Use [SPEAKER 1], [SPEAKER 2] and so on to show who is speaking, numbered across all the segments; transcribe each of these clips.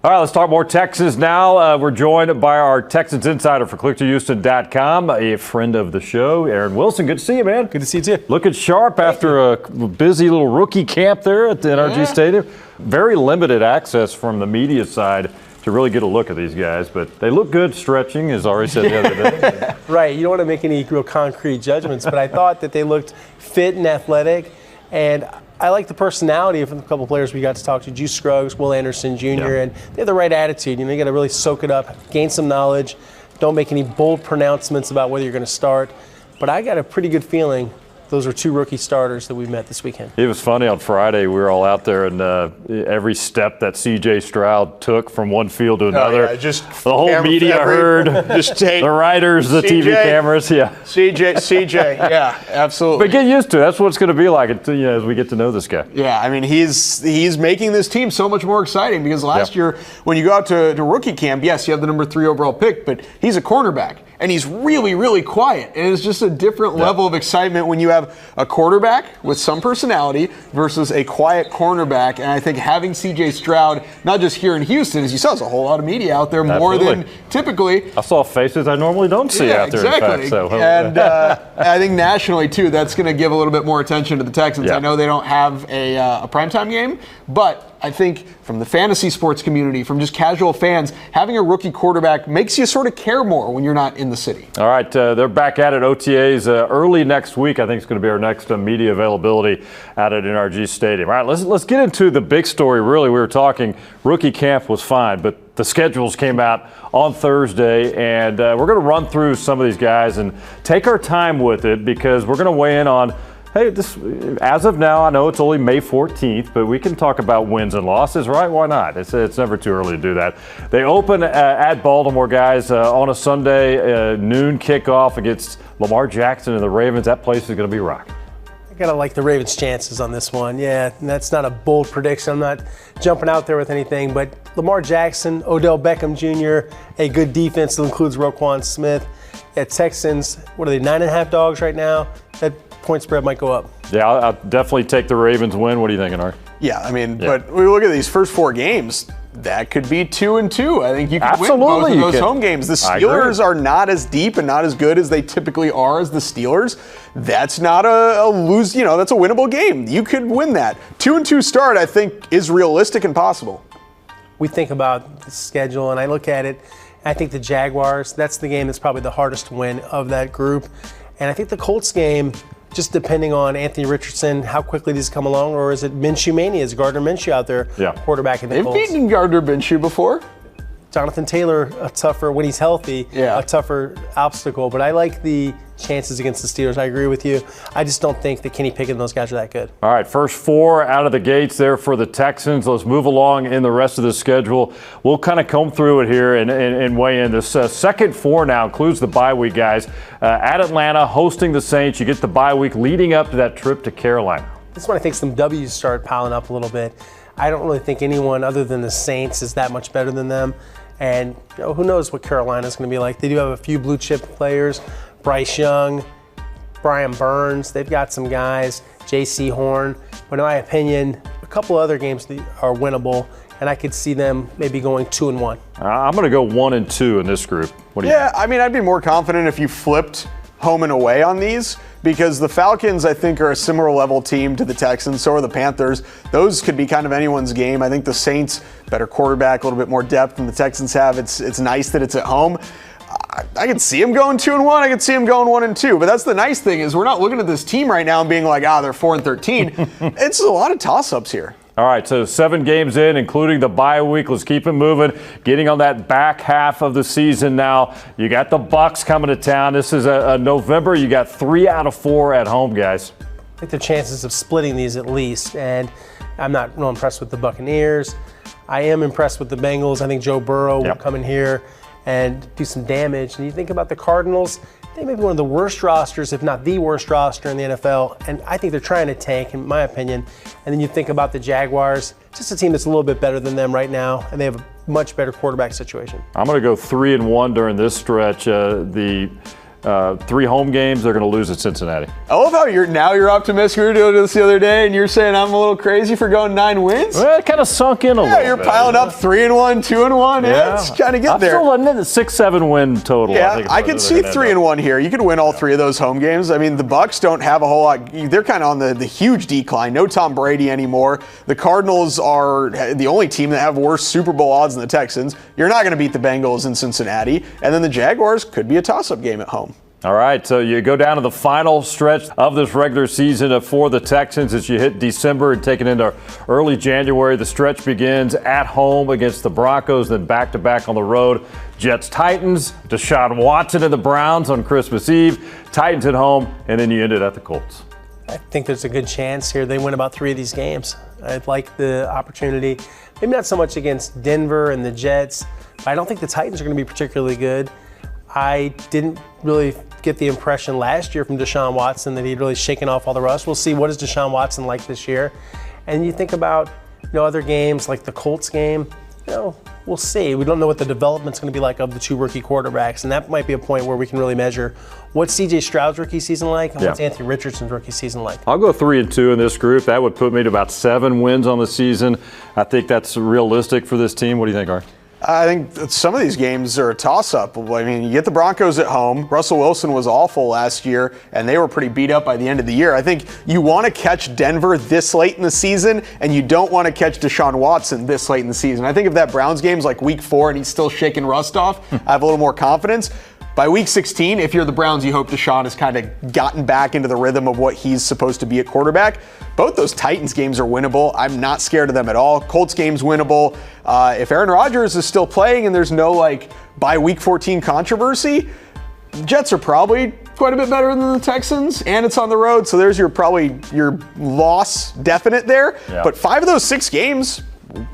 [SPEAKER 1] All right, let's talk more Texans now. We're joined by our Texans insider for ClickToHouston.com, a friend of the show, Aaron Wilson. Good to see you, man.
[SPEAKER 2] Good to see you, too.
[SPEAKER 1] Looking sharp after a busy little rookie camp there at the NRG Stadium. Very limited access from the media side to really get a look at these guys, but they look good stretching, as Ari said the other day.
[SPEAKER 2] Right. You don't want to make any real concrete judgments, but I thought that they looked fit and athletic, and I like the personality of a couple of players we got to talk to, Juice Scruggs, Will Anderson Jr., and they have the right attitude. You know, you got to really soak it up, gain some knowledge. Don't make any bold pronouncements about whether you're going to start. But I got a pretty good feeling those are two rookie starters that we met this weekend.
[SPEAKER 1] It was funny on Friday. We were all out there, and every step that C.J. Stroud took from one field to another,
[SPEAKER 3] just
[SPEAKER 1] the whole media heard.
[SPEAKER 3] Just take
[SPEAKER 1] the writers, the TV cameras,
[SPEAKER 3] CJ, yeah, absolutely.
[SPEAKER 1] But get used to it. That's what it's going to be like as we get to know this guy.
[SPEAKER 3] Yeah, I mean, he's making this team so much more exciting because last year, when you go out to rookie camp, yes, you have the number 3 overall pick, but he's a cornerback. And he's really, really quiet. And it's just a different level of excitement when you have a quarterback with some personality versus a quiet cornerback. And I think having C.J. Stroud, not just here in Houston, as you saw, there's a whole lot of media out there, more than typically.
[SPEAKER 1] I saw faces I normally don't see out there.
[SPEAKER 3] Exactly.
[SPEAKER 1] In fact,
[SPEAKER 3] and I think nationally, too, that's going to give a little bit more attention to the Texans. I know they don't have a primetime game, but I think from the fantasy sports community, from just casual fans, having a rookie quarterback makes you sort of care more when you're not in the city.
[SPEAKER 1] All right, they're back at it, OTAs early next week. I think it's going to be our next media availability out at NRG Stadium. All right, let's get into the big story. Really, we were talking rookie camp was fine, but the schedules came out on Thursday, and we're going to run through some of these guys and take our time with it because we're going to weigh in on. Hey, as of now, I know it's only May 14th, but we can talk about wins and losses, right? Why not? It's never too early to do that. They open at Baltimore, guys, on a Sunday, noon kickoff against Lamar Jackson and the Ravens. That place is going to be rocking.
[SPEAKER 2] I got to like the Ravens' chances on this one. Yeah, and that's not a bold prediction. I'm not jumping out there with anything, but Lamar Jackson, Odell Beckham Jr., a good defense that includes Roquan Smith. At Texans, what are they, 9.5 dogs right now? That point spread might go up.
[SPEAKER 1] Yeah, I'll definitely take the Ravens win. What are you thinking, Art?
[SPEAKER 3] Yeah, I mean, but we look at these first 4 games, that could be 2-2. I think you could win both of those home games. The Steelers are not as deep and not as good as they typically are as the Steelers. That's not a lose, that's a winnable game. You could win that. 2-2 start, I think, is realistic and possible.
[SPEAKER 2] We think about the schedule, and I look at it, I think the Jaguars, that's the game that's probably the hardest to win of that group. And I think the Colts game, just depending on Anthony Richardson, how quickly does he come along, or is it Minshew mania? Is Gardner Minshew out there quarterbacking the Colts?
[SPEAKER 3] They've beaten Gardner Minshew before.
[SPEAKER 2] Jonathan Taylor, a tougher, when he's healthy, a tougher obstacle. But I like the chances against the Steelers. I agree with you. I just don't think that Kenny Pickett and those guys are that good.
[SPEAKER 1] All right, first 4 out of the gates there for the Texans. Let's move along in the rest of the schedule. We'll kind of comb through it here and weigh in. This second 4 now includes the bye week, guys. At Atlanta, hosting the Saints. You get the bye week leading up to that trip to Carolina.
[SPEAKER 2] This is when I think some W's start piling up a little bit. I don't really think anyone other than the Saints is that much better than them. And who knows what Carolina's going to be like. They do have a few blue chip players. Bryce Young, Brian Burns. They've got some guys. J.C. Horn. But in my opinion, a couple other games are winnable. And I could see them maybe going 2-1.
[SPEAKER 1] I'm going to go 1-2 in this group. What do you think?
[SPEAKER 3] I mean, I'd be more confident if you flipped home and away on these because the Falcons, I think, are a similar level team to the Texans. So are the Panthers. Those could be kind of anyone's game. I think the Saints, better quarterback, a little bit more depth than the Texans have. It's nice that it's at home. I can see them going 2-1. I can see them going 1-2. But that's the nice thing is we're not looking at this team right now and being like, they're 4-13. It's a lot of toss-ups here.
[SPEAKER 1] All right, so 7 games in, including the bye week. Let's keep it moving. Getting on that back half of the season now. You got the Bucs coming to town. This is a November. You got 3 out of 4 at home, guys.
[SPEAKER 2] I think the chances of splitting these at least. And I'm not real impressed with the Buccaneers. I am impressed with the Bengals. I think Joe Burrow will come in here and do some damage. And you think about the Cardinals, they may be one of the worst rosters, if not the worst roster in the NFL. And I think they're trying to tank, in my opinion. And then you think about the Jaguars, just a team that's a little bit better than them right now. And they have a much better quarterback situation.
[SPEAKER 1] I'm going to go 3-1 during this stretch. The 3 home games, they're going to lose at Cincinnati.
[SPEAKER 3] I love how you're optimistic. We were doing this the other day, and you're saying I'm a little crazy for going 9 wins.
[SPEAKER 1] Well, it kind of sunk in a little bit.
[SPEAKER 3] Yeah, you're piling up 3-1, 2-1. Yeah, it's kind of get there.
[SPEAKER 1] I'm still in the 6-7 win total.
[SPEAKER 3] Yeah, I could see 3-1 here. You could win all 3 of those home games. I mean, the Bucs don't have a whole lot. They're kind of on the huge decline. No Tom Brady anymore. The Cardinals are the only team that have worse Super Bowl odds than the Texans. You're not going to beat the Bengals in Cincinnati. And then the Jaguars could be a toss-up game at home.
[SPEAKER 1] All right, so you go down to the final stretch of this regular season for the Texans as you hit December and take it into early January. The stretch begins at home against the Broncos, then back-to-back on the road. Jets-Titans, Deshaun Watson and the Browns on Christmas Eve, Titans at home, and then you end it at the Colts.
[SPEAKER 2] I think there's a good chance here they win about 3 of these games. I'd like the opportunity, maybe not so much against Denver and the Jets, but I don't think the Titans are going to be particularly good. I didn't really get the impression last year from Deshaun Watson that he'd really shaken off all the rust. We'll see what is Deshaun Watson like this year. And you think about other games like the Colts game, we'll see. We don't know what the development's going to be like of the 2 rookie quarterbacks, and that might be a point where we can really measure what's C.J. Stroud's rookie season like and what's Anthony Richardson's rookie season like.
[SPEAKER 1] I'll go 3-2 in this group. That would put me to about 7 wins on the season. I think that's realistic for this team. What do you think, Art?
[SPEAKER 3] I think some of these games are a toss-up. I mean, you get the Broncos at home. Russell Wilson was awful last year, and they were pretty beat up by the end of the year. I think you want to catch Denver this late in the season, and you don't want to catch Deshaun Watson this late in the season. I think if that Browns game's like week 4 and he's still shaking rust off, I have a little more confidence. By week 16, if you're the Browns, you hope Deshaun has kind of gotten back into the rhythm of what he's supposed to be at quarterback. Both those Titans games are winnable. I'm not scared of them at all. Colts game's winnable. If Aaron Rodgers is still playing and there's no by week 14 controversy, the Jets are probably quite a bit better than the Texans, and it's on the road, so there's probably your loss definite there. Yeah. But 5 of those 6 games,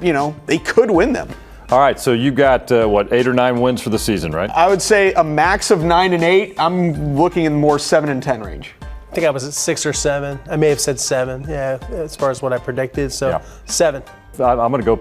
[SPEAKER 3] they could win them.
[SPEAKER 1] All right, so you've got, 8 or 9 wins for the season, right?
[SPEAKER 3] I would say a max of 9 and 8. I'm looking in more 7 and 10 range.
[SPEAKER 2] I think I was at 6 or 7. I may have said 7, as far as what I predicted. So 7.
[SPEAKER 1] I'm going to go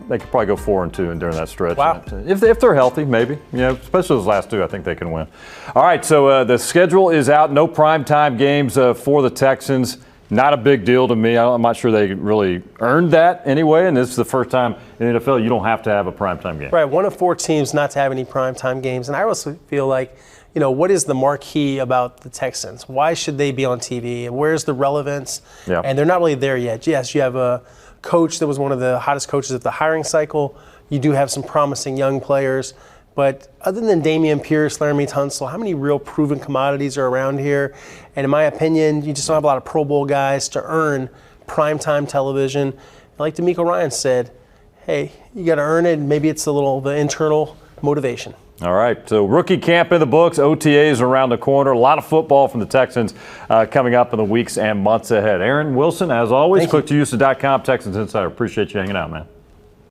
[SPEAKER 1] they could probably go 4-2 during that stretch.
[SPEAKER 2] Wow.
[SPEAKER 1] If they're healthy, maybe. Especially those last 2, I think they can win. All right, so the schedule is out. No primetime games for the Texans. Not a big deal to me. I'm not sure they really earned that anyway, and this is the first time in the NFL you don't have to have a primetime game.
[SPEAKER 2] Right, 1 of 4 teams not to have any primetime games. And I also feel like, what is the marquee about the Texans? Why should they be on TV? And where's the relevance? Yeah. And they're not really there yet. Yes, you have a coach that was one of the hottest coaches of the hiring cycle. You do have some promising young players. But other than Dameon Pierce, Laramie Tunsil, how many real proven commodities are around here? And in my opinion, you just don't have a lot of Pro Bowl guys to earn primetime television. And like D'Amico Ryan said, hey, you got to earn it. Maybe it's the internal motivation.
[SPEAKER 1] All right, so rookie camp in the books, OTAs around the corner. A lot of football from the Texans coming up in the weeks and months ahead. Aaron Wilson, as always, ClickToUsA.com, Texans Insider. Appreciate you hanging out, man.